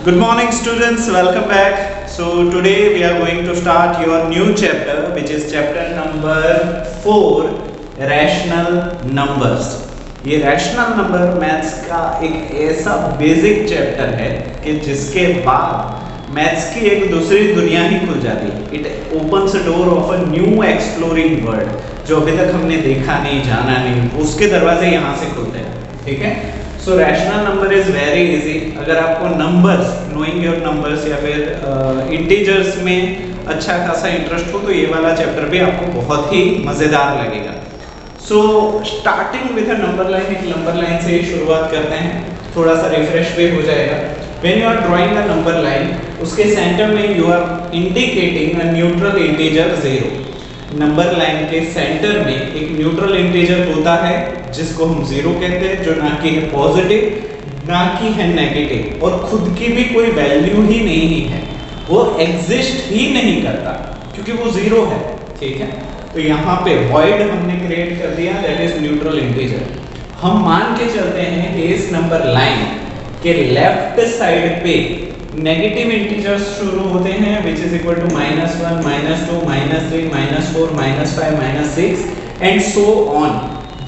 Good morning students, welcome back. So today we are going to start your new chapter which is chapter number 4 rational numbers. ये rational number maths का एक ऐसा basic chapter है कि जिसके बाद maths की एक दूसरी दुनिया ही खुल जाती है. It opens a door of a new exploring world जो अभी तक हमने देखा नहीं, जाना नहीं, उसके दरवाजे यहाँ से खुलते हैं. ठीक है. सो rational number is very easy. अगर आपको नंबर्स, नोइंग योर नंबर्स या फिर इंटीजर्स में अच्छा खासा इंटरेस्ट हो तो ये वाला चैप्टर भी आपको बहुत ही मज़ेदार लगेगा. So starting with a number line, एक नंबर लाइन से ही शुरुआत करते हैं, थोड़ा सा रिफ्रेश भी हो जाएगा. When you are drawing a number line, उसके सेंटर में you are indicating a neutral integer 0. Number line के सेंटर में एक न्यूट्रल इंटीजर होता है जिसको हम 0 कहते हैं, जो ना कि है पॉजिटिव ना कि है नेगेटिव और खुद की भी कोई वैल्यू ही नहीं है, वो एग्जिस्ट ही नहीं करता क्योंकि वो 0 है. ठीक है. तो यहाँ पे वॉइड हमने क्रिएट कर दिया, दैट इज न्यूट्रल इंटीजर. हम मान के चलते हैं कि इस नंबर लाइन के लेफ्ट साइड पे नेगेटिव इंटीजर्स शुरू होते हैं which is equal to -1, -2, -3, -4, -5, -6 and so on.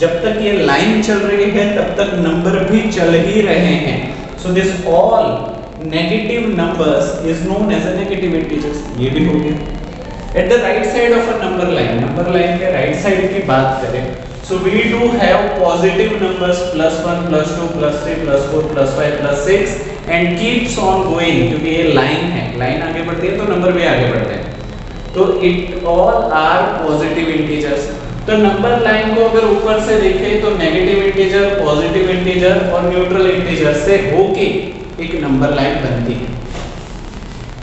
जब तक ये लाइन चल रही है तब तक नंबर भी चल ही रहे हैं. So this all negative numbers is known as a negative integers. ये भी हो गया. At the right side of a number line के राइट साइड की बात करें, so we do have positive numbers +1, +2, +3, +4, +5, +6 and keeps on going. क्योंकि ये लाइन है, लाइन आगे बढ़ती है तो नंबर भी आगे बढ़ते हैं. तो it all are positive integers. तो नंबर लाइन को अगर ऊपर से देखें तो नेगेटिव इंटीजर, पॉजिटिव इंटीजर और न्यूट्रल इंटीजर से होके एक नंबर लाइन बनती है.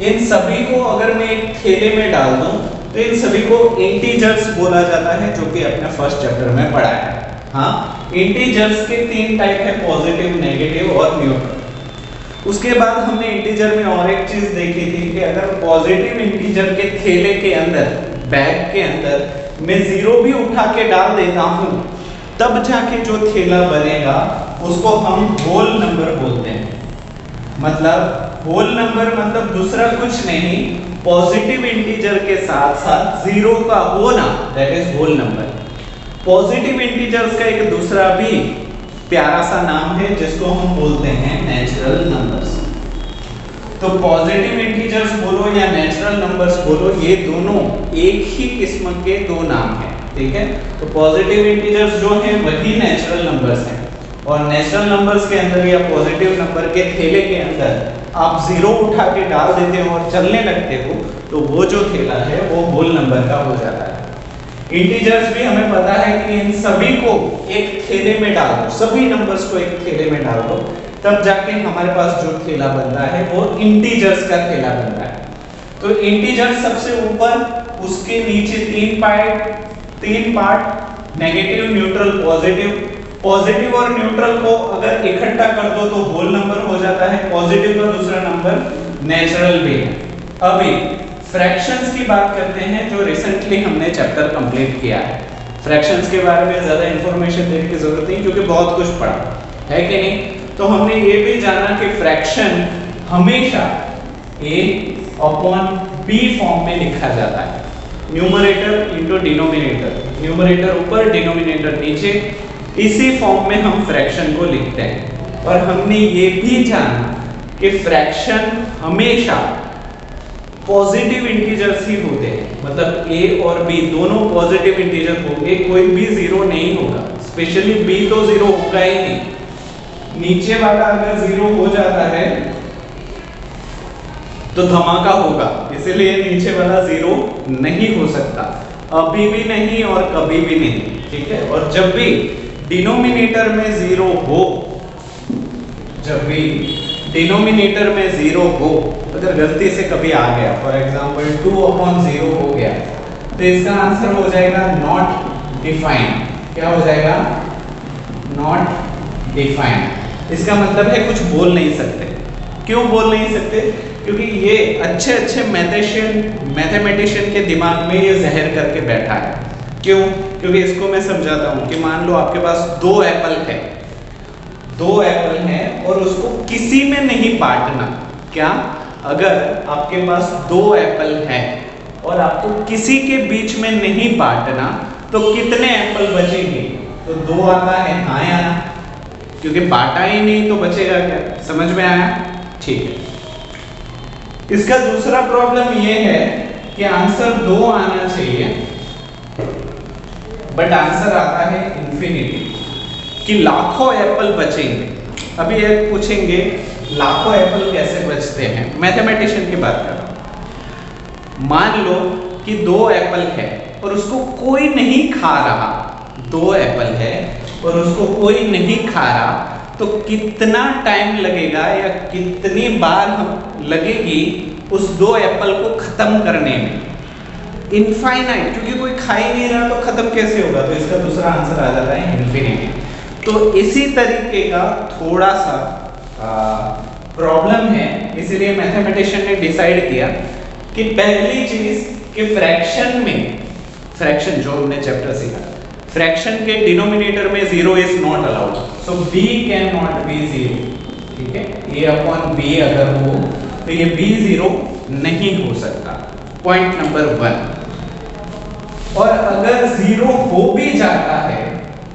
इन सभी को अगर मैं एक थैले में डाल दूं तो इन सभी को इंटीजर्स बोला जाता है, जो कि अपने फर्स्ट चैप्टर में पढ़ा है. हाँ, इंटीजर्स के 3 टाइप है, पॉजिटिव, नेगेटिव और न्यूट्रल. उसके बाद हमने इंटीजर में और एक चीज देखी थी कि अगर पॉजिटिव इंटीजर के थैले के अंदर, बैग के अंदर मैं 0 भी उठा के डाल देता हूं तब जाके जो थैला बनेगा उसको हम होल नंबर बोलते हैं. मतलब होल नंबर मतलब दूसरा कुछ नहीं, पॉजिटिव इंटीजर के साथ साथ 0 का होना, that is whole number. Positive integers का एक दूसरा भी प्यारा सा नाम है जिसको हम बोलते हैं नेचुरल नंबर्स. तो पॉजिटिव इंटीजर्स बोलो या नेचुरल नंबर्स बोलो, ये दोनों एक ही किस्म के दो नाम हैं. ठीक है. तो पॉजिटिव इंटीजर्स जो हैं वही नेचुरल नंबर्स हैं और नेचुरल नंबर्स के अंदर या पॉजिटिव नंबर के थैले के अंदर आप 0 उठा के डाल देते हो और चलने लगते हो तो वो जो थैला है वो होल नंबर का हो जाता है. इंटीजर्स भी हमें पता है कि इन सभी को एक थैले में डाल दो, सभी नंबर्स को एक थैले में डाल दो तब जाके हमारे पास जो थैला बनता है वो इंटीजर्स का थैला बनता है. तो इंटीजर सबसे ऊपर, उसके नीचे 3 part negative, neutral, positive. Positive और न्यूट्रल को अगर इकट्ठा कर दो तो होल नंबर हो जाता है. पॉजिटिव का दूसरा नंबर नेचुरल भी है. अभी फ्रैक्शंस की बात करते हैं जो रिसेंटली हमने चैप्टर कंप्लीट किया है. फ्रैक्शंस के बारे में ज्यादा इंफॉर्मेशन देने की जरूरत नहीं क्योंकि बहुत कुछ पढ़ा है कि नहीं. तो हमने ये भी जाना कि फ्रैक्शन हमेशा a/b फॉर्म में लिखा जाता है. न्यूमरेटर इनटू डिनोमिनेटर, न्यूमरेटर ऊपर, डिनोमिनेटर नीचे, इसी फॉर्म में हम फ्रैक्शन को लिखते हैं. और हमने ये भी जाना कि फ्रैक्शन हमेशा पॉजिटिव इंटीजर्स ही होते हैं. मतलब a और b दोनों पॉजिटिव इंटीजर होंगे, कोई भी 0 नहीं होगा. स्पेशली b तो 0 होगा ही नहीं. नीचे वाला अगर 0 हो जाता है तो धमाका होगा, इसलिए नीचे वाला 0 नहीं हो सकता, अभी भी नहीं और कभी भी नहीं. ठीक है. और जब भी डिनोमिनेटर में 0 हो, जब भी डिनोमिनेटर में 0 हो, अगर गलती से कभी आ गया, फॉर एग्जांपल 2/0 हो गया तो इसका आंसर हो जाएगा नॉट डिफाइंड. क्या हो जाएगा? Not defined. इसका मतलब है कुछ बोल नहीं सकते. क्यों बोल नहीं सकते? क्योंकि ये अच्छे मैथमेटिशियन के दिमाग में ये जहर करके बैठा है. क्यों? क्योंकि इसको मैं समझाता हूं कि मान लो आपके पास 2 एप्पल है, 2 एप्पल हैं और उसको किसी में नहीं बांटना. क्या? अगर आपके पास 2 एप्पल है और आपको किसी के बीच में नहीं बांटना तो कितने एप्पल बचेंगे? तो 2 आता है, हाँ या ना? क्योंकि बांटा ही नहीं तो बचेगा क्या? समझ में आया? ठीक है। इसका दूसरा प्रॉब्लम ये है कि आंसर 2 आना चाहिए बट आंसर आता है इंफिनिटी, कि लाखों एप्पल बचेंगे। अभी एक पूछेंगे लाखों एप्पल कैसे बचते हैं? मैथमेटिशियन की बात कर रहा हूं। मान लो कि 2 एप्पल है और उसको कोई नहीं खा रहा, 2 एप्पल है और उसको कोई नहीं खा रहा, तो कितना टाइम लगेगा या कितनी बार हम लगेगी उस 2 एप्पल को खत्म करने में? इनफाइनाइट, क्योंकि कोई खा ही नहीं रहा तो खत्म कैसे होगा? तो इसका दूसरा आंसर आ जाता है इंफिनिटी। तो इसी तरीके का थोड़ा सा प्रॉब्लम है, इसीलिए मैथमेटिशियन ने डिसाइड किया कि पहली चीज कि फ्रैक्शन में, फ्रैक्शन जो हमने चैप्टर सीखा, फ्रैक्शन के डिनोमिनेटर में 0 is not allowed, so b can not be 0। ठीक है, a अपॉन b अगर हो तो ये b 0 नहीं हो सकता, पॉइंट नंबर 1। और अगर 0 हो भी जाता है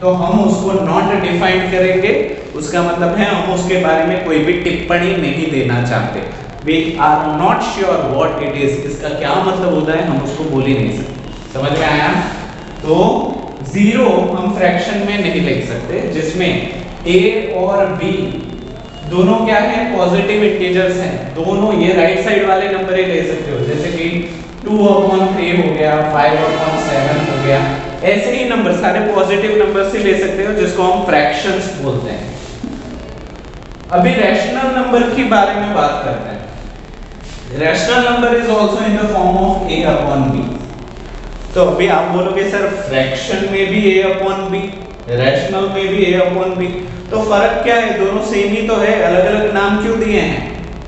तो हम उसको नॉट डिफाइन करेंगे, उसका मतलब है हम उसके बारे में कोई भी टिप्पणी नहीं देना चाहते। We are not sure what it is। इसका क्या मतलब होता है हम उसको बोल ही नहीं सकते। समझ में आया? तो 0 हम फ्रैक्शन में नहीं लिख सकते जिसमें a और b दोनों क्या है? पॉजिटिव इंटीजर्स हैं। दोनों ये राइट साइड वाले नंबर ही ले सकते हो, जैसे कि 2/3 हो गया, 5/7 हो गया, ऐसे ही नंबर सारे पॉजिटिव नंबर से ले सकते हो जिसको हम फ्रैक्शंस बोलते हैं। अभी रैशनल नंबर के बारे में बात करते हैं। Rational number is also in the form of a upon b। तो अभी आप बोलोगे सर फ्रैक्शन में भी a अपॉन b, रैशनल में भी a अपॉन b, तो फर्क क्या है? दोनों सेम ही तो है, अलग-अलग नाम क्यों दिए हैं?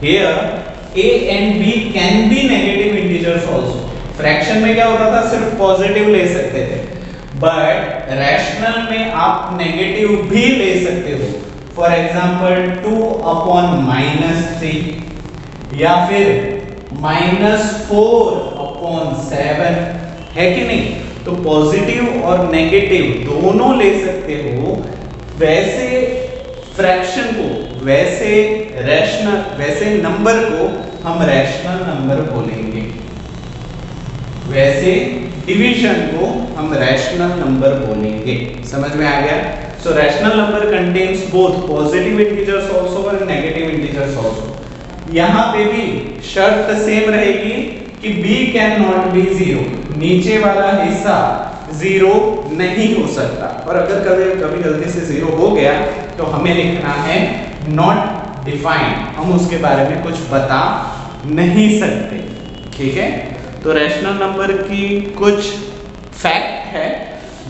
Here a and b can be negative integers also। Fraction में क्या होता था? सिर्फ पॉजिटिव ले सकते थे, बट रैशनल में आप नेगेटिव भी ले सकते हो। फॉर एग्जांपल 2/3 या फिर -4/7, है कि नहीं? तो पॉजिटिव और नेगेटिव दोनों ले सकते हो। वैसे फ्रैक्शन को, वैसे रैशनल, वैसे नंबर को हम रैशनल नंबर बोलेंगे, वैसे डिवीजन को हम रैशनल नंबर बोलेंगे। समझ में आ गया? सो rational number contains both positive integers also और नेगेटिव इंटीजर्स आल्सो। यहाँ पे भी शर्त सेम रहेगी कि b कैन नॉट बी 0, नीचे वाला हिस्सा 0 नहीं हो सकता। और अगर कभी गलती से 0 हो गया तो हमें लिखना है नॉट डिफाइंड, हम उसके बारे में कुछ बता नहीं सकते। ठीक है, तो रैशनल नंबर की कुछ फैक्ट है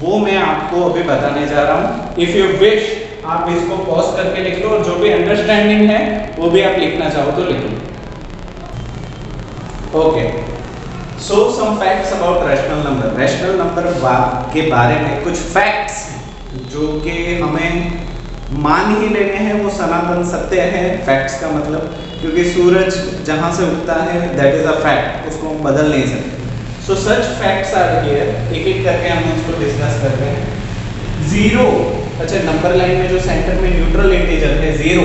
वो मैं आपको अभी बताने जा रहा हूं। इफ यू विश आप इसको पॉज करके लिख लो, और जो भी अंडरस्टैंडिंग है वो भी आप लिखना चाहो तो लिख लो। Okay, so some facts about rational number. Rational number के बारे में कुछ फैक्ट्स जो कि हमें मान ही लेने हैं, वो सनातन सत्य है। फैक्ट्स का मतलब, क्योंकि सूरज जहां से उगता है दैट इज अ फैक्ट, उसको हम बदल नहीं सकते। सो सच फैक्ट्स आर हियर, एक एक करके हम उसको डिस्कस करते हैं। 0, अच्छा नंबर लाइन में जो सेंटर में न्यूट्रल इंटीजर है 0,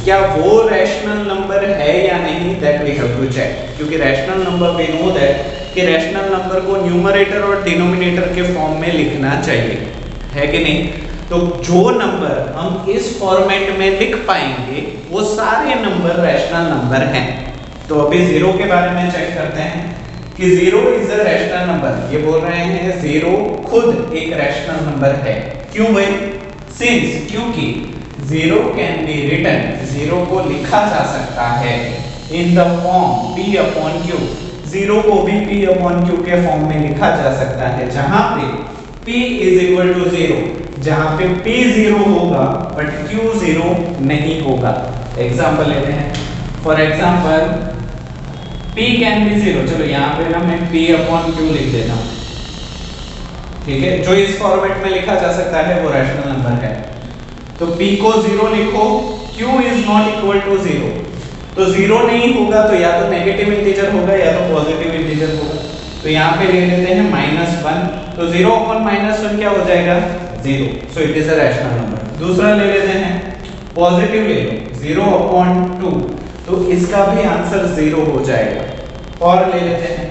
क्या वो रैशनल नंबर है या नहीं? That we have to check, क्योंकि rational number we know that कि रैशनल नंबर को न्यूमरेटर और डिनोमिनेटर के फॉर्म में लिखना चाहिए, है कि नहीं? तो जो नंबर हम इस फॉर्मेट में लिख पाएंगे वो सारे नंबर रैशनल नंबर हैं। तो अभी 0 के बारे में चेक करते हैं कि 0 इज अ रैशनल नंबर। ये बोल रहे हैं 0 खुद एक रैशनल नंबर है। क्यों भाई? सिंस, क्योंकि 0 कैन बी रिटन, 0 को लिखा जा सकता है इन द फॉर्म p/q। 0 को भी p/q के फॉर्म में लिखा जा सकता है, जहां पे p = 0, जहां पे p 0 होगा बट q 0 नहीं होगा। एग्जांपल लेते हैं। For example p can be 0, चलो यहाँ पे ना मैं p/q लिख देता हूँ, ठीक है? जो इस फॉर्मेट में लिखा जा सकता है वो रैशनल नंबर है। तो p को 0 लिखो, q is not equal to 0, तो जीरो नहीं होगा तो या तो नेगेटिव इंटीजर होगा या तो पॉजिटिव इंटीजर होगा। तो यहाँ पे ले लेते हैं -1, तो 0 upon -1 क्या हो जाएगा 0, so it is a rational number. दूसरा ले लेते हैं पॉजिटिव ले लो 0 upon 2, तो इसका भी आंसर 0 हो जाएगा। और ले लेते हैं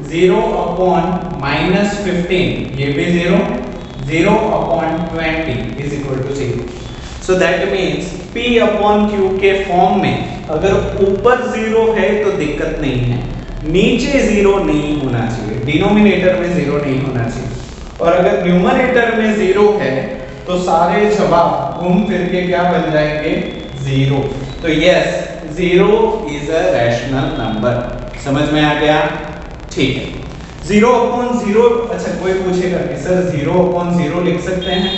0 upon -15, ये भी 0, 0 upon 20 is equal to 0। So that means P upon Q के फॉर्म में अगर ऊपर 0 है तो दिक्कत नहीं है, नीचे 0 नहीं होना चाहिए, डिनोमिनेटर में 0 नहीं होना चाहिए, और अगर न्यूमरेटर में 0 है तो सारे जवाब घूम फिर के क्या बन जाएंगे 0। तो yes 0 is a rational number. समझ में आ गया? ठीक है। 0 upon 0, अच्छा कोई पूछेगा कि सर 0 upon 0 लिख सकते हैं?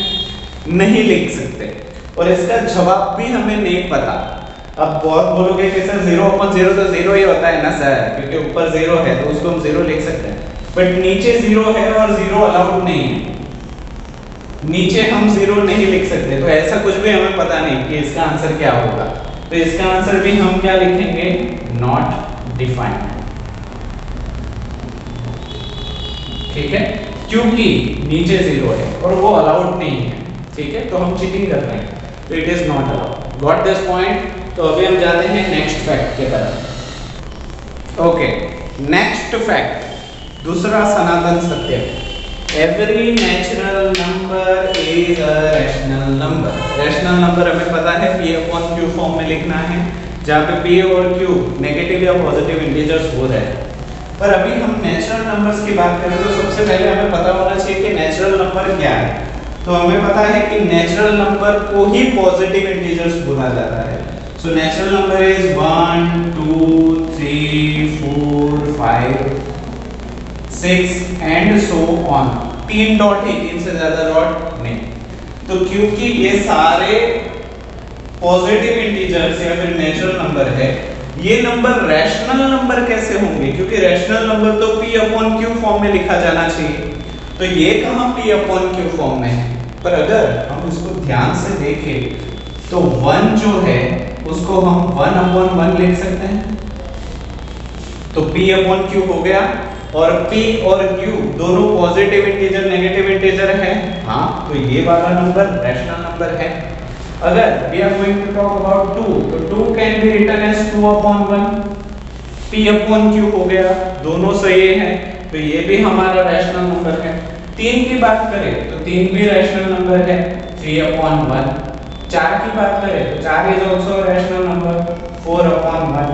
नहीं लिख सकते, और इसका जवाब भी हमें नहीं पता। अब बहुत बोलोगे कि सर 0 upon 0 तो 0 ही होता है ना सर, क्योंकि ऊपर 0 है तो उसको हम 0 लिख सकते हैं, बट नीचे 0 है और 0 अलाउड नहीं है, नीचे हम 0 नहीं लिख सकते। तो ऐसा कुछ भी हमें पता नहीं कि इसका आंसर क्या होगा, तो इसका आंसर भी हम क्या लिखेंगे, नॉट डिफाइंड। ठीक है, क्योंकि नीचे 0 है और वो अलाउड नहीं है। ठीक है, तो हम चीटिंग कर रहे हैं, तो it is not allowed. Got this point? तो अभी हम जाते हैं नेक्स्ट फैक्ट के तरफ। ओके, नेक्स्ट फैक्ट, दूसरा सनातन सत्य, every natural number is a rational number. Rational number हमें पता है P upon Q फॉर्म में लिखना है, जहाँ पे P और Q नेगेटिव या पॉजिटिव इंटीजर्स हो रहे हैं। पर अभी हम नेचुरल नंबर्स की बात करें तो सबसे पहले हमें पता होना चाहिए कि नेचुरल नंबर क्या है। तो हमें पता है कि नेचुरल नंबर को ही पॉजिटिव इंटीजर्स बोला जाता है। So natural number is 1 2 3 4 5 6 and so on. 3 dot ही, 3 से ज्यादा डॉट नहीं। तो क्योंकि ये सारे पॉजिटिव इंटीजर्स या फिर नेचुरल नंबर है, ये नंबर रैशनल नंबर कैसे होंगे? क्योंकि रैशनल नंबर तो P upon Q फॉर्म में लिखा जाना चाहिए, तो ये कहां P upon Q फॉर्म में है? पर अगर हम इसको ध्यान से देखें तो 1 जो है उसको हम 1 upon 1 लिख सकते हैं, तो P upon Q हो गया। और P और Q दोनों पॉजिटिव इंटीजर नेगेटिव इंटीजर है, हाँ, तो ये वाला नंबर रैशनल नंबर है। अगर we are going to talk about 2, तो 2 can be written as 2 upon 1, P upon Q हो गया, दोनों सही है, तो ये भी हमारा रैशनल नंबर है। 3 की बात करें तो 3 भी रैशनल नंबर है, 3 upon 1। 4 की बात करें तो 4 is also rational number, 4 upon 1।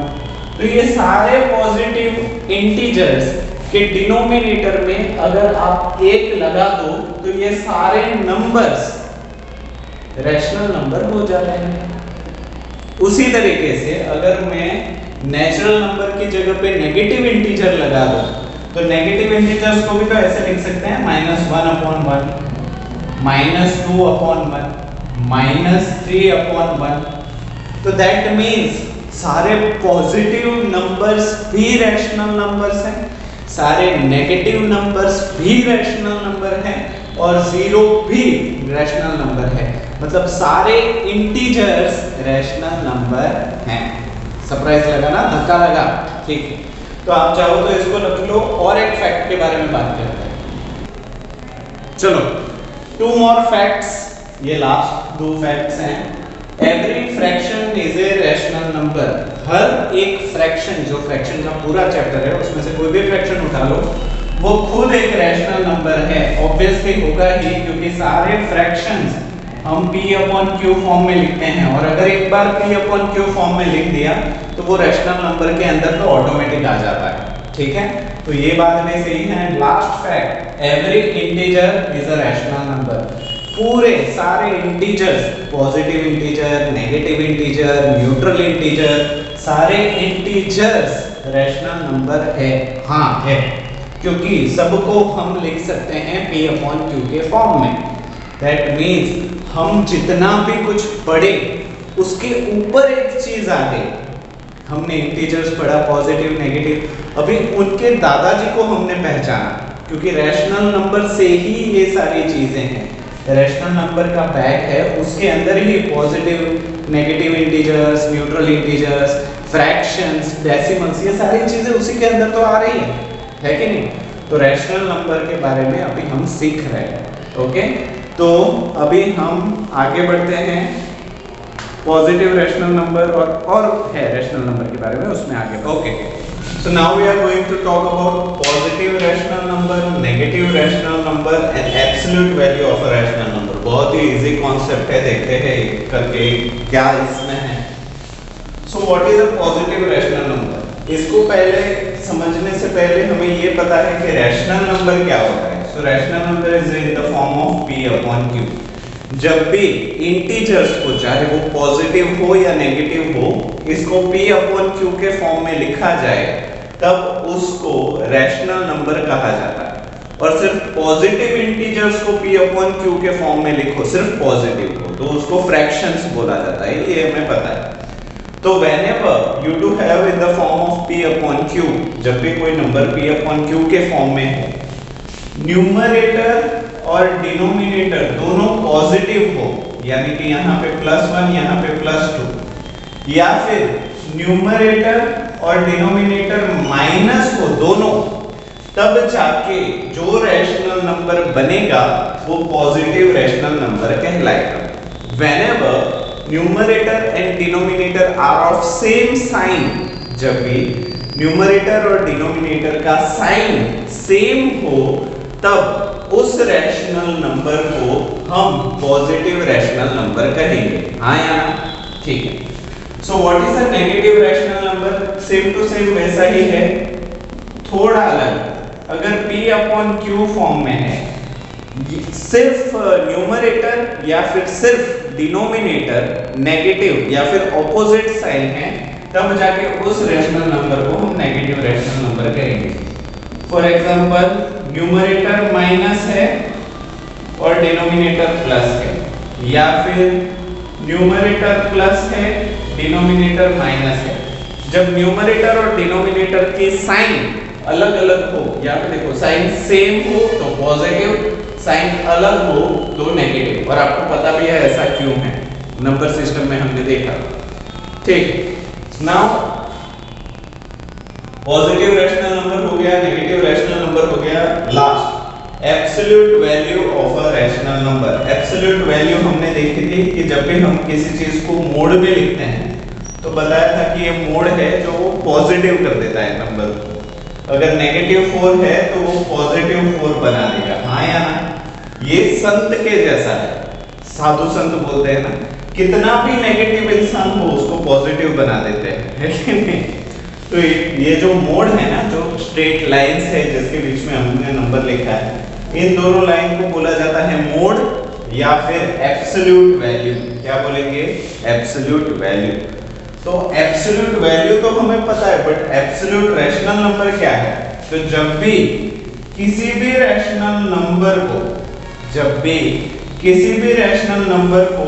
तो ये सारे पॉजिटिव इंटीजर्स के डिनोमिनेटर में अगर आप 1 लगा दो तो ये सारे नंबर्स रैशनल नंबर हो जाते हैं। उसी तरीके से अगर मैं नेचुरल नंबर की जगह पे नेगेटिव इंटीजर लगा दूं तो नेगेटिव इंटीजर्स को भी तो ऐसे लिख सकते हैं, -1 upon 1, -2 upon 1, -3 upon 1। तो दैट मींस सारे पॉजिटिव नंबर्स भी रैशनल नंबर्स हैं, सारे नेगेटिव नंबर्स भी रैशनल नंबर हैं, और 0 भी रैशनल नंबर है। मतलब सारे इंटीजर्स रैशनल नंबर हैं। सरप्राइज लगा ना, धक्का लगा? ठीक है, तो आप चाहो तो इसको रख लो और एक फैक्ट के बारे में बात करते हैं। चलो, 2 more फैक्ट्स, ये लास्ट 2 फैक्ट्स हैं। Every fraction is a rational number. हर एक फ्रैक्शन, जो फ्रैक्शन का पूरा चैप्टर है उसमें से कोई भी फ्रैक्शन उठा लो, वो खुद एक रैशनल नंबर है। ऑब्वियसली होगा ही, क्योंकि सारे फ्रैक्शंस हम P upon Q फॉर्म में लिखते हैं, और अगर एक बार P upon Q फॉर्म में लिख दिया तो वो रैशनल नंबर के अंदर तो ऑटोमेटिक आ जाता है। ठीक है, तो ये बात भी सही है। Last fact, every integer is a rational number. पूरे सारे integers, positive integer, negative integer, neutral integer, सारे इंटीजर्स रैशनल नंबर है। हाँ है, क्योंकि सबको हम लिख सकते हैं P upon Q के फॉर्म में। दैट मीन्स हम जितना भी कुछ पढ़े उसके ऊपर एक चीज आ गई। हमने इंटीजर्स पढ़ा, पॉजिटिव नेगेटिव, अभी उनके दादाजी को हमने पहचाना, क्योंकि रैशनल नंबर से ही ये सारी चीजें हैं। रैशनल नंबर का बैग है, उसके अंदर ही positive negative integers, neutral integers, fractions, decimals, ये सारी चीजें उसी के अंदर तो आ रही है कि नहीं? तो रैशनल नंबर के बारे में अभी हम सीख रहे हैं। ओके, तो अभी हम आगे बढ़ते हैं पॉजिटिव रैशनल नंबर और है रैशनल नंबर के बारे में, उसमें आगे। Okay, so now we are going to talk about positive rational number, negative rational number and absolute value of a rational number। बहुत ही इजी कॉन्सेप्ट है, देखते हैं एक करके क्या इसमें है। So what is a positive rational number? इसको पहले समझने से पहले हमें ये पता है कि रैशनल नंबर क्या होता है। So rational number is in the form of p upon q। जब भी इंटीजर्स को, चाहे वो पॉजिटिव हो या नेगेटिव हो, इसको p अपॉन q के फॉर्म में लिखा जाए तब उसको रैशनल नंबर कहा जाता है। और सिर्फ पॉजिटिव इंटीजर्स को p अपॉन q के फॉर्म में लिखो, सिर्फ पॉजिटिव को, तो उसको फ्रैक्शंस बोला जाता है, ये हमें पता है। तो whenever you do have in the form of p upon q, जब भी कोई नंबर p upon q के फॉर्म में हो, न्यूमरेटर और डिनोमिनेटर दोनों पॉजिटिव हो, यानी कि यहाँ पे +1 यहाँ पे +2, या फिर न्यूमरेटर और डिनोमिनेटर माइनस हो दोनों, तब जाके जो रैशनल नंबर बनेगा वो पॉजिटिव रैशनल नंबर कहलाएगा। Whenever numerator and denominator are of same sign, जब भी न्यूमरेटर और डिनोमिनेटर का साइन सेम हो तब उस रैशनल नंबर को हम पॉजिटिव रैशनल नंबर कहेंगे। हाँ या ना? ठीक है। So what is a negative rational number? Same to same वैसा ही है, थोड़ा अलग। अगर p अपॉन q फॉर्म में है, सिर्फ न्यूमरेटर या फिर सिर्फ डिनोमिनेटर नेगेटिव या फिर ऑपोजिट साइन है, तब जाके उस रैशनल नंबर को हम नेगेटिव रैशनल नंबर कहेंगे। फॉर एग्जांपल, न्यूमरेटर माइनस है और डिनोमिनेटर प्लस है, या फिर न्यूमरेटर प्लस है, डिनोमिनेटर माइनस है। जब न्यूमरेटर और डिनोमिनेटर के साइन अलग अलग हो, या फिर देखो साइन सेम हो तो पॉजिटिव, साइन अलग हो तो नेगेटिव, और आपको पता भी है ऐसा क्यों है, नंबर सिस्टम में हमने देखा। ठीक, नाउ पॉजिटिव रैशनल नंबर हो गया, नेगेटिव रैशनल नंबर हो गया, last absolute value of a rational number. Absolute value हमने देखी थी कि जब भी हम किसी चीज को मोड में लिखते हैं तो बताया था कि ये मोड है जो वो पॉजिटिव कर देता है नंबर को। अगर -4 है तो वो +4 बना देगा। हाँ या ना? ये संत के जैसा है, साधु संत बोलते हैं ना, कितना भी नेगेटिव इंसान हो उसको पॉजिटिव बना देते हैं, है कि नहीं? तो ये जो मोड है ना, जो स्ट्रेट लाइंस है जिसके बीच में हमने नंबर लिखा है, इन दोनों लाइन को बोला जाता है मोड या फिर एब्सोल्यूट वैल्यू। क्या बोलेंगे? Absolute value. तो एब्सोल्यूट वैल्यू तो हमें पता है, बट एब्सोल्यूट रैशनल नंबर क्या है? तो जब भी किसी भी रैशनल नंबर को, जब भी किसी भी रैशनल नंबर को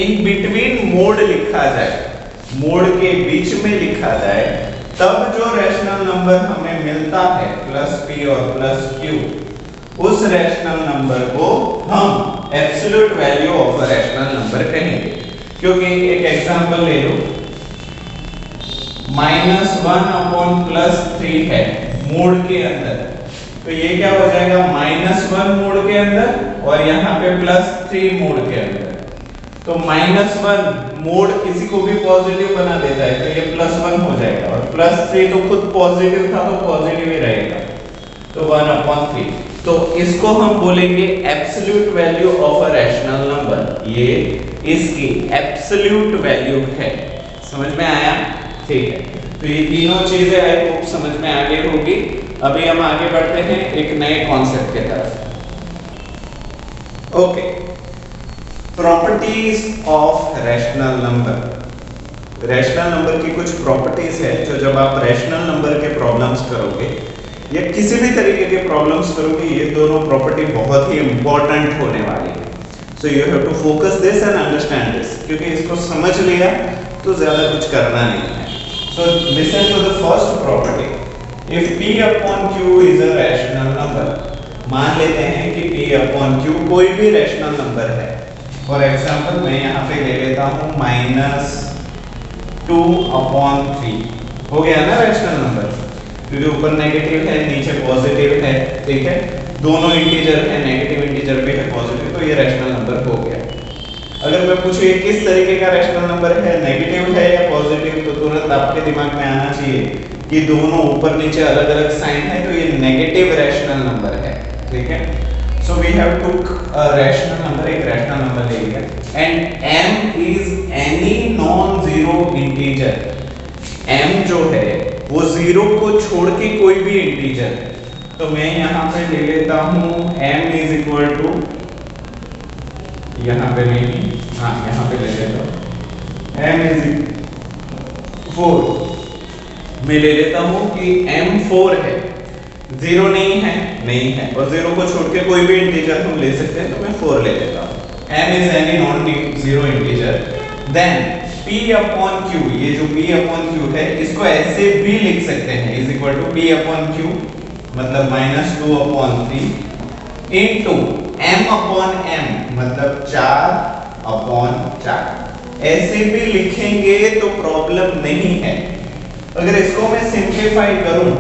इन बिटवीन मोड लिखा जाए, मोड के बीच में लिखा जाए, तब जो रैशनल नंबर हमें मिलता है +p और +q, उस रैशनल नंबर को हम absolute value of a rational number कहेंगे। क्योंकि एक एग्जांपल ले लो, -1/+3 है मोड के अंदर, तो ये क्या हो जाएगा? -1 मोड के अंदर और यहाँ पे +3 मोड के अंदर। तो -1 मोड किसी को भी पॉजिटिव बना देता है, तो ये +1 हो जाएगा, और +3 तो खुद पॉजिटिव था तो पॉजिटिव ही रहेगा, तो 1/3। तो इसको हम बोलेंगे absolute value of a rational number. ये इसकी एब्सोल्यूट वैल्यू है। समझ में आया? ठीक है। तो ये तीनों चीजें आई होप समझ में आ गई होगी। अभी हम आगे बढ़ते हैं एक नए कॉन्सेप्ट के तरफ। Okay, properties of rational number. Rational number की कुछ प्रॉपर्टीज है जो जब आप रैशनल नंबर के प्रॉब्लम्स करोगे या किसी भी तरीके के प्रॉब्लम्स करोगे, ये दोनों प्रॉपर्टी बहुत ही इंपॉर्टेंट होने वाली है। So you have to focus this and understand this, क्योंकि इसको समझ लिया तो ज्यादा कुछ करना नहीं है। So listen to the first property. If p upon q is a rational number, मान लेते हैं कि p upon q कोई भी रैशनल नंबर है। फॉर एग्जाम्पल मैं यहाँ पे ले लेता हूँ 2/3 हो गया ना रैशनल नंबर, क्योंकि ऊपर नेगेटिव है नीचे पॉजिटिव है, ठीक है, दोनों इंटीजर है, नेगेटिव इंटीजर भी है पॉजिटिव, तो ये रैशनल नंबर हो गया। अगर मैं पूछूं ये किस तरीके का रैशनल नंबर है, नेगेटिव है या पॉजिटिव, तो तुरंत आपके दिमाग में आना चाहिए कि दोनों ऊपर नीचे अलग अलग साइन है, तो ये नेगेटिव रैशनल नंबर है, ठीक है। सो वी हैव टूक अ रैशनल नंबर, एक रैशनल नंबर ले लिया, and m is any non zero integer. m जो है वो जीरो को छोड़ के कोई भी इंटीजर है, तो मैं यहां पे ले लेता हूं m इज इक्वल टू, यहां पे नहीं, हाँ यहां पे ले लेता हूं m इज 4, मैं ले लेता हूं कि m 4 है, जीरो नहीं है, नहीं है, और जीरो को छोड़ के कोई भी इंटीजर हम ले सकते हैं, तो मैं 4 ले लेता हूं। m is any non zero integer, then p upon q, ये जो p अपॉन q है इसको ऐसे भी लिख सकते हैं, is equal to p upon q मतलब -2/3 इनटू m अपॉन m मतलब 4/4, ऐसे भी लिखेंगे तो प्रॉब्लम नहीं है। अगर इसको मैं सिंप्लीफाई करूं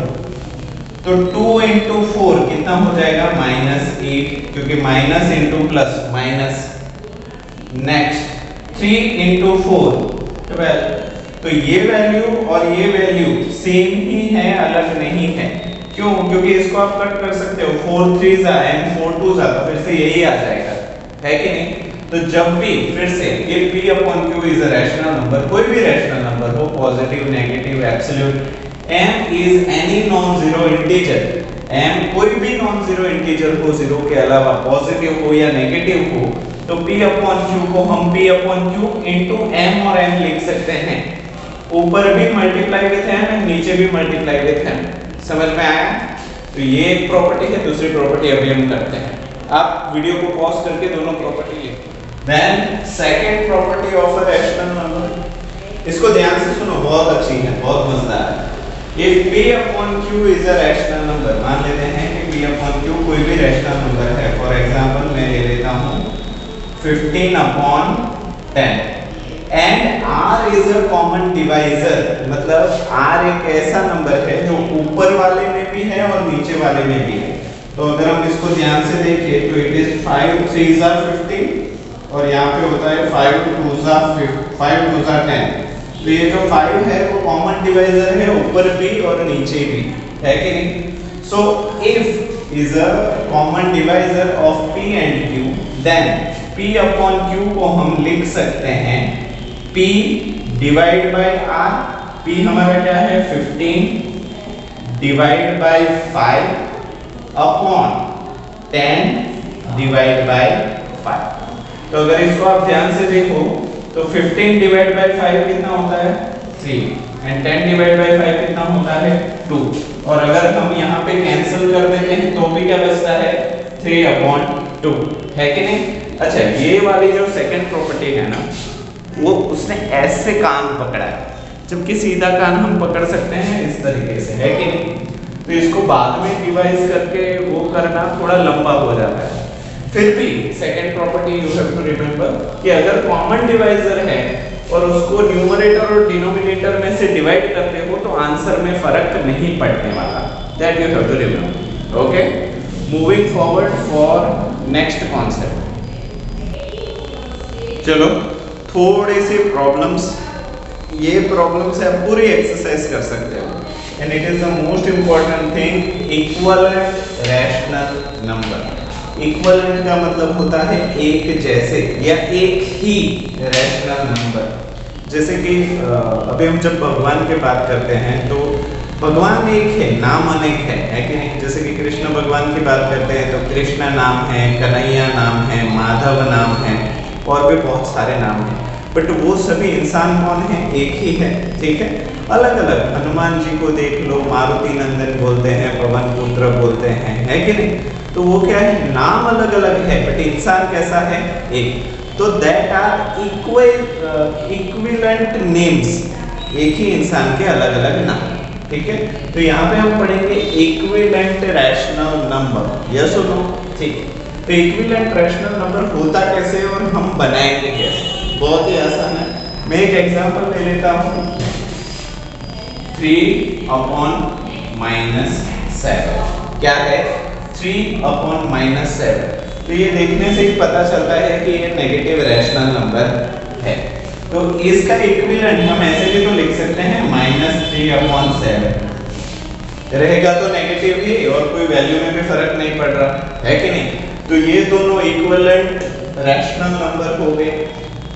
तो 2 इंटू 4 कितना हो जाएगा, -8, क्योंकि minus into plus minus, next 3 into 4 12, तो ये वैल्यू और ये वैल्यू सेम ही है, अलग नहीं है। क्यों? क्योंकि इसको आप कट कर सकते हो, 4 3 जा एंड 4 2 जा, तो फिर से यही आ जाएगा, है कि नहीं। तो जब भी फिर से ये p upon q is a rational number, कोई भी रैशनल नंबर हो, positive negative absolute, m is any non zero integer, m कोई भी नॉन जीरो इंटीजर हो, जीरो के अलावा पॉजिटिव हो या नेगेटिव हो, तो p अपॉन q को हम p upon q into m और m लिख सकते हैं। ऊपर भी मल्टीप्लाई विद m, नीचे भी मल्टीप्लाई विद m, समझ में आया। तो ये एक प्रॉपर्टी है, दूसरी प्रॉपर्टी अभी हम करते हैं। आप वीडियो को पॉज करके दोनों प्रॉपर्टी लिखो। Then second property of a rational number, इसको ध्यान से सुनो, बहुत अच्छी है, बहुत मजेदार है। If p upon q is a rational number, मान लेते हैं कि p upon q कोई भी रैशनल नंबर है। फॉर एग्जांपल मैं ले लेता हूँ 15/10 and r is a common divisor, मतलब r एक ऐसा नंबर है जो ऊपर वाले में भी है और नीचे वाले में भी है। तो अगर हम इसको ध्यान से देखें तो इट इज 5 3 15 और यहाँ पे होता है 5 2 10। तो ये जो 5 है वो कॉमन डिवाइजर है, ऊपर भी और नीचे भी, है कि नहीं। So if is a common divisor of p and q, then p upon q को हम लिख सकते हैं p divide by r, p हमारा क्या है 15 divide by 5 upon 10 divide by 5। तो अगर इसको आप ध्यान से देखो तो 15 डिवाइड बाय 5 कितना होता है 3 एंड 10 डिवाइड बाय 5 कितना होता है 2। और अगर हम यहाँ पे कैंसिल कर देते हैं तो भी क्या बचता है 3/2, है कि नहीं। अच्छा, ये वाली जो सेकंड प्रॉपर्टी है ना, वो उसने ऐसे कान पकड़ा है, जबकि सीधा कान हम पकड़ सकते हैं इस तरीके से, है कि नहीं। तो इसको बाद में डिवाइस करके वो करना थोड़ा लंबा हो जाता है। फिर भी second property you have to remember कि अगर कॉमन डिवाइजर है और उसको न्यूमरेटर और डिनोमिनेटर में से डिवाइड करते हो तो आंसर में फर्क नहीं पड़ने वाला, that you have to remember. Okay, moving forward for next concept. चलो थोड़े से प्रॉब्लम्स, ये प्रॉब्लम से आप पूरी एक्सरसाइज कर सकते हो, and it is the most important thing, equivalent rational number. Equivalent का मतलब होता है एक जैसे या एक ही रैशनल नंबर। जैसे कि अभी हम जब भगवान की बात करते हैं तो भगवान एक है, नाम अनेक है कि नहीं। जैसे कि कृष्ण भगवान की बात करते हैं तो कृष्ण नाम है, कन्हैया नाम है, माधव नाम है, और भी बहुत सारे नाम हैं, बट वो सभी इंसान कौन है, एक ही है, ठीक है। अलग अलग, हनुमान जी को देख लो, मारुति नंदन बोलते हैं, पवन पुत्र बोलते हैं, है कि नहीं। तो वो क्या है, नाम अलग अलग है बट इंसान कैसा है, एक। तो दैट आर इक्विवेलेंट नेम्स, एक ही इंसान के अलग अलग नाम, ठीक है। तो यहाँ पे हम पढ़ेंगे इक्विवेलेंट रैशनल नंबर, यस और नो, ठीक है। तो इक्विवेलेंट रैशनल नंबर होता कैसे और हम बनाएंगे कैसे, बहुत ही आसान है। मैं एक एग्जांपल ले लेता हूँ 3/-7 क्या है 3/-7। तो ये देखने से ही पता चलता है कि ये नेगेटिव रैशनल नंबर है। तो इसका इक्विवेलेंट हम ऐसे भी तो लिख सकते हैं -3/7 रहेगा तो नेगेटिव ही और कोई वैल्यू में भी फर्क नहीं पड़ रहा है कि नहीं। तो ये दोनों इक्विवेलेंट रैशनल नंबर हो गए।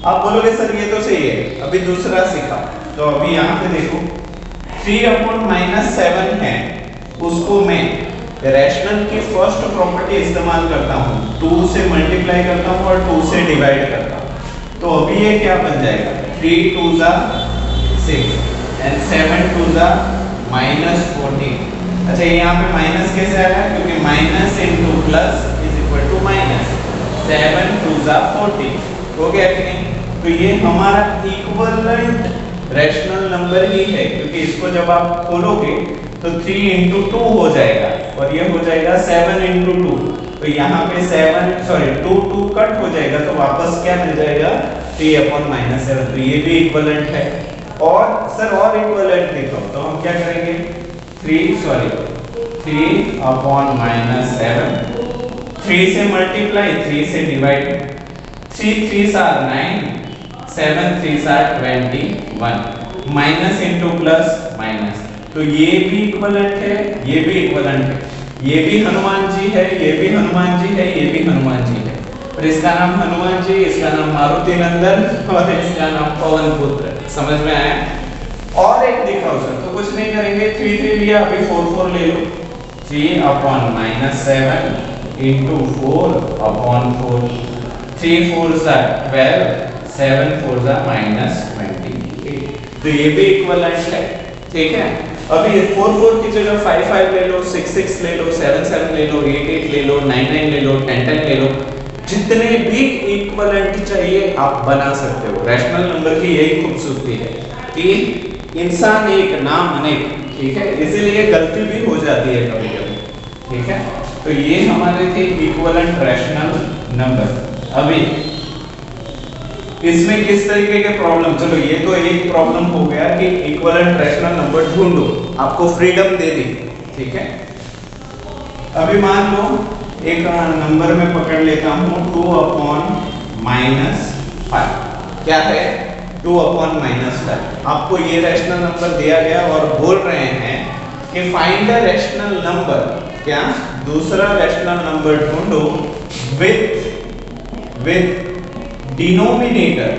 आप बोलोगे सर ये तो सही है, अभी दूसरा सीखा। तो अभी यहाँ पे देखो 3/-7 है, उसको मैं रैशनल की फर्स्ट प्रॉपर्टी इस्तेमाल करता हूँ, 2 से मल्टीप्लाई करता हूँ और 2 से डिवाइड करता हूँ। तो अभी ये क्या बन जाएगा 3×2 = 6 एंड 7×2 = -14। अच्छा ये यहाँ पे माइनस कैसे आया, क्योंकि minus into plus is equal to minus, 7×2 = 14 हो गया कि नहीं। तो ये हमारा इक्विवेलेंट रैशनल नंबर ही है, क्योंकि इसको जब आप खोलोगे तो 3×2 हो जाएगा और ये हो जाएगा 7×2। तो यहाँ पे 2 कट हो जाएगा तो वापस क्या मिल जाएगा 3/-7। तो ये भी इक्विवेलेंट है। और सर और इक्विवेलेंट देखो तो हम क्या करेंगे 3/-7, 3 से मल्टीप्लाई 3 से divide, 3 3s are 9, 7 3s are 21, minus into plus minus. तो ये भी इक्विवेलेंट है, ये भी इक्विवेलेंट है, ये भी हनुमान जी है, ये भी हनुमान जी है, ये भी हनुमान जी है। और इसका नाम हनुमान जी, इसका नाम मारुति नंदन और इसका नाम पवन पुत्र। समझ में आया। और एक दिखाओ सर, तो कुछ नहीं करेंगे, 3 3 लिया, अभी 4 4 ले लो, 3/-7 into 4/4, 3 4s are 12, 7 4s are -28। तो ये भी इक्विवेलेंट है, ठीक है। अभी 4 4 की जगह 5 5 ले लो, 6 6 ले लो, 7 7 ले लो, 8 8 ले लो, 9 9 ले लो, 10 10 ले लो, जितने भी इक्विवेलेंट चाहिए आप बना सकते हो। रैशनल नंबर की यही खूबसूरती है कि इंसान एक नाम अनेक, ठीक है, इसीलिए गलती भी हो जाती है कभी कभी, ठीक है। तो ये हमारे थे इक्विवेलेंट रैशनल नंबर। अभी इसमें किस तरीके के प्रॉब्लम, चलो ये तो एक प्रॉब्लम हो गया कि इक्विवेलेंट रैशनल नंबर ढूंढो, आपको फ्रीडम दे दी, ठीक है। अभी मान लो एक नंबर में पकड़ लेता हूं 2/-5, क्या है 2/-5। आपको ये रैशनल नंबर दिया गया और बोल रहे हैं कि फाइंड द रैशनल नंबर, क्या दूसरा रैशनल नंबर ढूंढो विथ डिनोमिनेटर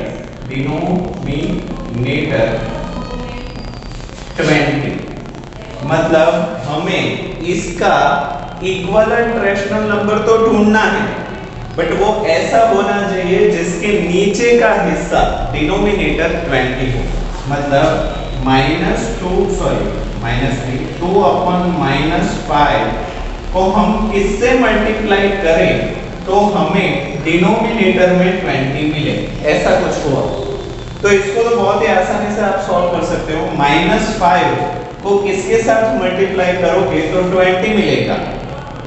20। मतलब हमें इसका इक्विवेलेंट रैशनल नंबर तो ढूंढना है, बट वो ऐसा होना चाहिए जिसके नीचे का हिस्सा डिनोमिनेटर 20 हो। मतलब -2/-5 को हम किससे मल्टीप्लाई करें तो हमें डिनोमिनेटर में 20 मिले, ऐसा कुछ हुआ। तो इसको तो बहुत ही आसानी से आप सॉल्व कर सकते हो। -5 को किसके साथ मल्टीप्लाई करोगे तो 20 मिलेगा।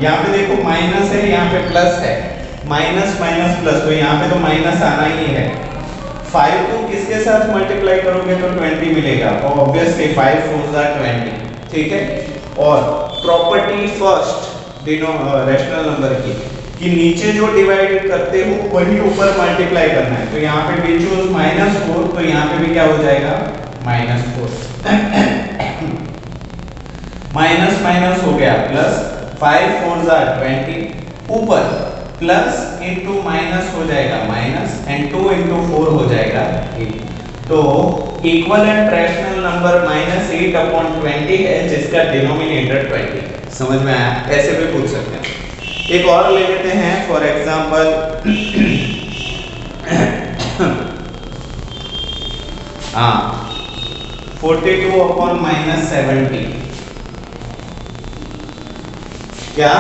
यहाँ पे देखो माइनस है, यहाँ पे प्लस है, माइनस माइनस प्लस, तो यहाँ पे तो माइनस आना ही है। 5 को किसके साथ मल्टीप्लाई करोगे तो 20 मिलेगा, और ऑब्वियसली 5 4s are 20, ठीक है। और प्रॉपर्टी फर्स्ट रैशनल नंबर की कि नीचे जो डिवाइड करते हो वही ऊपर मल्टीप्लाई करना है। तो यहाँ पे भी चूज -4, तो यहाँ पे भी क्या हो जाएगा -4, माइनस माइनस हो गया प्लस, 5 4s are 20, ऊपर प्लस इंटू माइनस हो जाएगा माइनस, एंड 2 into 4 हो जाएगा 8। तो इक्विवेलेंट रैशनल नंबर -8/20 है जिसका डिनोमिनेटर 20। समझ में आया। ऐसे भी पूछ सकते हैं। एक और ले लेते हैं, फॉर एग्जांपल 42/-70। क्या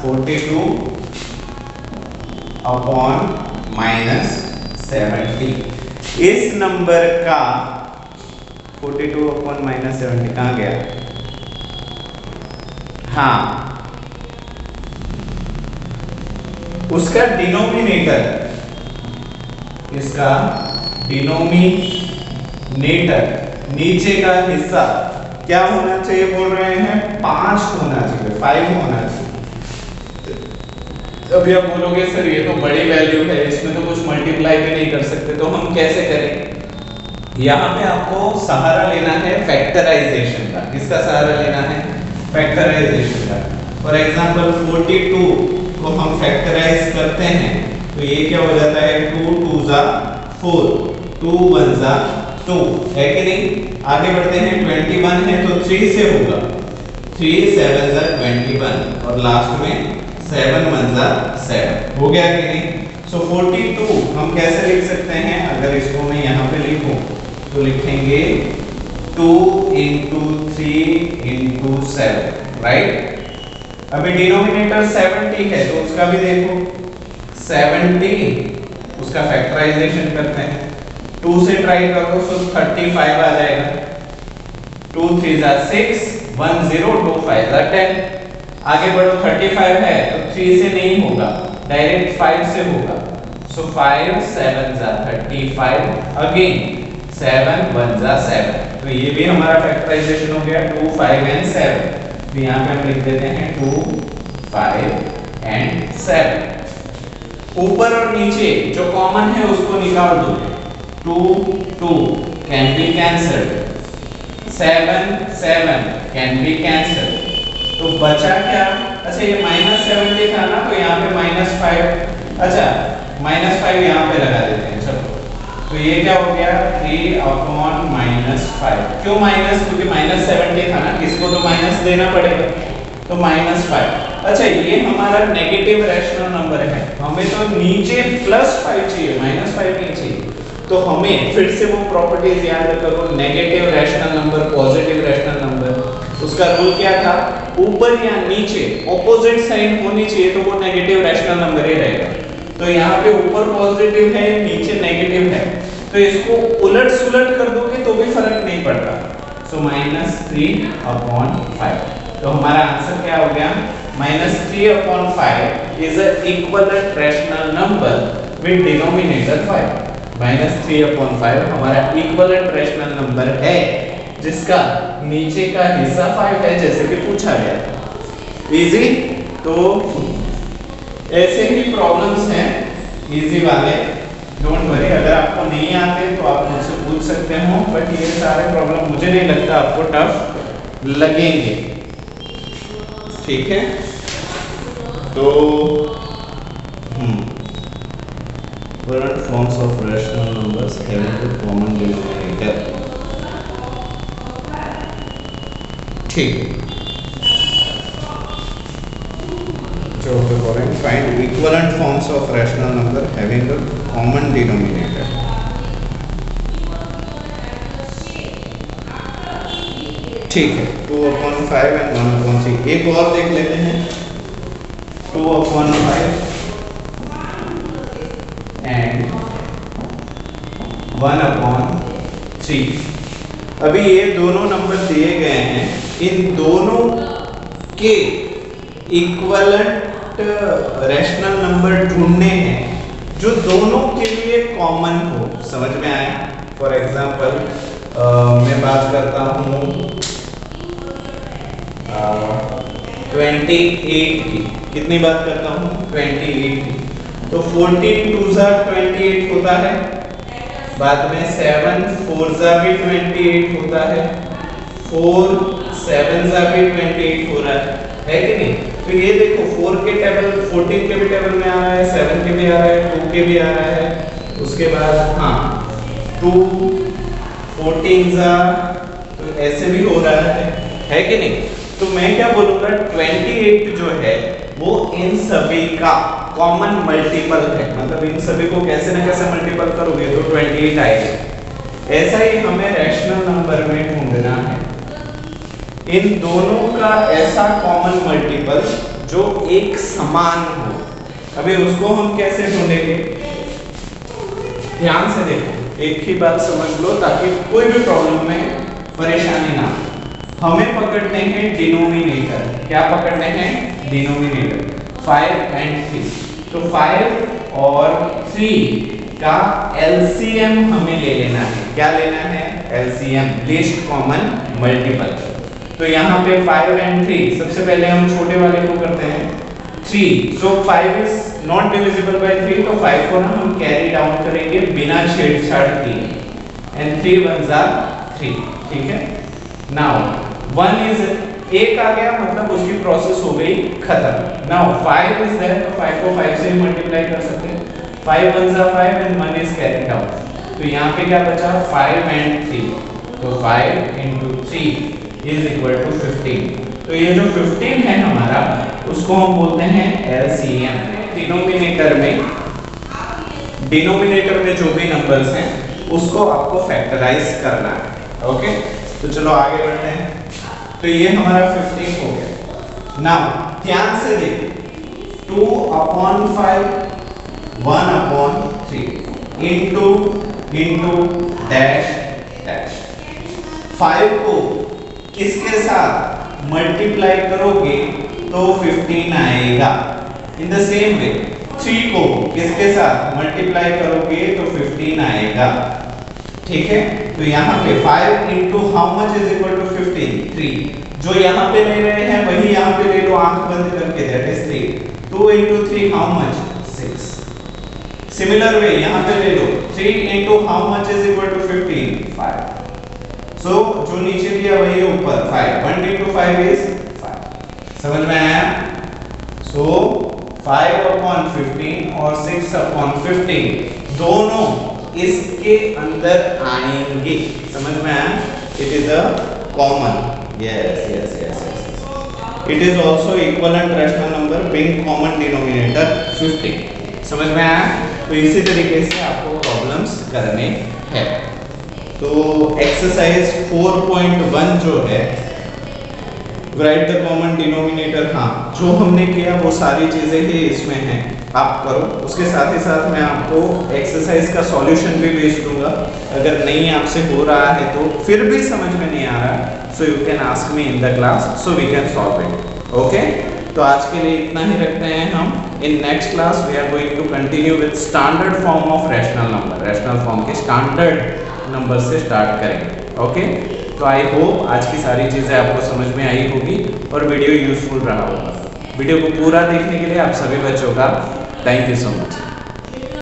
42/-70 इस नंबर का 42/-70 कहाँ गया? हाँ, उसका डिनोमिनेटर, इसका नीचे का हिस्सा क्या होना चाहिए बोल रहे हैं, 5 होना चाहिए, 5 होना चाहिए। अभी आप बोलोगे सर ये तो बड़ी वैल्यू है, इसमें तो कुछ मल्टीप्लाई भी नहीं कर सकते, तो हम कैसे करें। यहाँ पे आपको सहारा लेना है फैक्टराइजेशन का। किसका सहारा लेना है, फैक्टराइजेशन का। फॉर एग्जांपल 42 को हम फैक्टराइज करते हैं तो ये क्या हो जाता है, 2 2 ज़ा 4, 2 1 ज़ा 2, है कि नहीं। आगे बढ़ते हैं, 21 है तो 3 से होगा, 3 7 ज़ा 21 और लास्ट में 7 1 ज़ा 7, हो गया कि नहीं। सो 42 हम कैसे लिख सकते हैं, अगर इसको मैं यहाँ पे लिखूं तो लिखेंगे 2 into 3 into 7, राइट। अभी डिनोमिनेटर 70 है तो उसका भी देखो, 70 उसका फैक्टराइजेशन करते हैं, 2 से ट्राई करो तो 35 आ जाएगा, 2 3 ज़ा 6, 1 0 2 5 ज़ा 10। आगे बढ़ो, 35 है तो 3 से नहीं होगा, डायरेक्ट 5 से होगा। सो 5 7 ज़ा 35, अगेन 7 1 ज़ा 7, तो ये भी हमारा फैक्टराइजेशन हो गया, 2 5 and 7। तो यहाँ पे हम लिख देते हैं 2 5 and 7। ऊपर और नीचे जो कॉमन है उसको निकाल दो, 2 2 can be cancelled, 7 7 can be cancelled, तो बचा क्या। अच्छा ये -70 था ना, तो यहाँ पे -5, अच्छा -5 यहाँ पे लगा देते हैं, चलो। तो ये क्या हो गया, 3/-5। क्यों माइनस, क्योंकि -70 था ना, इसको तो माइनस देना पड़ेगा, तो -5। अच्छा ये हमारा नेगेटिव रैशनल नंबर है, हमें तो नीचे +5 चाहिए, -5 नहीं चाहिए। तो हमें फिर से वो प्रॉपर्टीज याद करो, negative rational number, positive rational number, उसका रूल क्या था, ऊपर या नीचे ऑपोजिट साइन होनी चाहिए तो वो नेगेटिव रैशनल नंबर ही रहेगा। तो यहाँ पे ऊपर पॉजिटिव है, नीचे नेगेटिव है, तो इसको उलट सुलट कर दोगे तो भी फर्क नहीं पड़ता। सो -3/5, तो हमारा आंसर क्या हो गया, -3/5 is a equivalent rational number with denominator 5। -3/5 हमारा इक्विवेलेंट रैशनल नंबर है जिसका नीचे का हिस्सा 5 है, जैसे कि पूछा गया था। इजी। तो ऐसे ही प्रॉब्लम्स हैं इजी वाले, डोंट वरी, अगर आपको नहीं आते तो आप मुझसे पूछ सकते हो, बट ये सारे प्रॉब्लम मुझे नहीं लगता आपको टफ लगेंगे, ठीक है। तो current forms of rational numbers having a common denominator, ठीक। Find equivalent forms of rational number having a common denominator. ठीक है, 2/5 and 1/3। एक और देख लेते हैं, 2/5 and 1/3। अभी ये दोनों नंबर दिए गए हैं, इन दोनों के इक्विवेलेंट रैशनल नंबर ढूंढने हैं जो दोनों के लिए कॉमन हो। समझ में आया। फॉर एग्जांपल मैं बात करता हूँ 28 की, कितनी बात करता हूँ 28 की, तो 14 2 ज़ा 28 होता है, बाद में 7 4 ज़ा भी 28 होता है, 4 7 ज़ा भी 28 हो रहा है कि नहीं। तो ये देखो 4 के टेबल, 14 के भी टेबल में आ रहा है, 7 के भी आ रहा है, 2 के भी आ रहा है, उसके बाद हाँ 2 14 ज़ा, तो ऐसे भी हो रहा है कि नहीं। तो मैं क्या बोलूँगा, 28 जो है वो इन सभी का कॉमन मल्टीपल है, मतलब इन सभी को कैसे ना कैसे मल्टीपल करोगे तो 28 आएगा। ऐसा ही हमें रैशनल नंबर में ढूंढना है इन दोनों का ऐसा कॉमन मल्टीपल जो एक समान हो। अभी उसको हम कैसे ढूंढेंगे, ध्यान से देखो, एक ही बात समझ लो ताकि कोई भी प्रॉब्लम में परेशानी ना हो। हमें पकड़ने हैं डिनोमिनेटर, क्या पकड़ने हैं डिनोमिनेटर 5 and 3। तो 5 और 3 का LCM हमें ले लेना है। क्या लेना है? LCM, least common multiple. तो यहाँ पे 5 and 3, सबसे पहले हम छोटे वाले को करते हैं 3। सो 5 इज नॉट डिविजिबल बाय 3, तो 5 को ना हम कैरी डाउन करेंगे बिना छेड़छाड़ किए, एंड 3 1s are 3। ठीक है, नाउ 1 इज एक आ गया, मतलब उसकी प्रोसेस हो गई खत्म। नाउ 5 इज देयर, तो 5 को 5 से मल्टीप्लाई कर सकते हैं। 5 1s are 5 and 1 is carried out, तो यहाँ पे क्या बचा? 5 and 3, तो 5 into 3 is equal to 15। तो ये जो 15 है हमारा, उसको हम बोलते हैं LCM। डिनोमिनेटर में जो भी नंबर्स हैं उसको आपको फैक्टराइज करना है। ओके, तो चलो आगे बढ़ते हैं। तो ये हमारा 15 हो गया। नाउ ध्यान से देखिए, 2/5 1/3 इंटू डैश डैश। 5 को किसके साथ मल्टीप्लाई करोगे तो 15 आएगा। इन द सेम वे 3 को किसके साथ मल्टीप्लाई करोगे तो 15 आएगा। ठीक है, तो यहाँ पे 5 into how much is equal to 15? 3। जो यहाँ पे ले रहे हैं वही यहाँ पे ले लो आंख बंद करके, that is 3। 2 into 3 how much? 6। Similar way यहाँ पे ले लो 3 into how much is equal to 15? 5। So जो नीचे दिया वही ऊपर 5। 1 इंटू 5 इज 5। समझ में आया? सो 5/15 और 6/15 दोनों इसके अंदर आएंगे। समझ में आया? It is a common, yes. It is also equivalent rational number being common denominator 50। समझ में आया? तो इसी तरीके से आपको प्रॉब्लम्स करने हैं। तो एक्सरसाइज 4.1 जो है, राइट द कॉमन डिनोमिनेटर, हाँ जो हमने किया वो सारी चीजें ही इसमें हैं, आप करो। उसके साथ ही साथ मैं आपको एक्सरसाइज का सॉल्यूशन भी भेज दूंगा। अगर नहीं आपसे हो रहा है तो फिर भी समझ में नहीं आ रहा, so you can ask me in the class, so we can solve it. Okay, तो आज के लिए इतना ही रखते हैं हम। In next class we are going to continue with standard form of rational number. Rational form के स्टैंडर्ड नंबर से स्टार्ट करेंगे। ओके, तो आई होप आज की सारी चीज़ें आपको समझ में आई होगी और वीडियो यूजफुल रहा होगा। वीडियो को पूरा देखने के लिए आप सभी बच्चों का थैंक यू सो मच।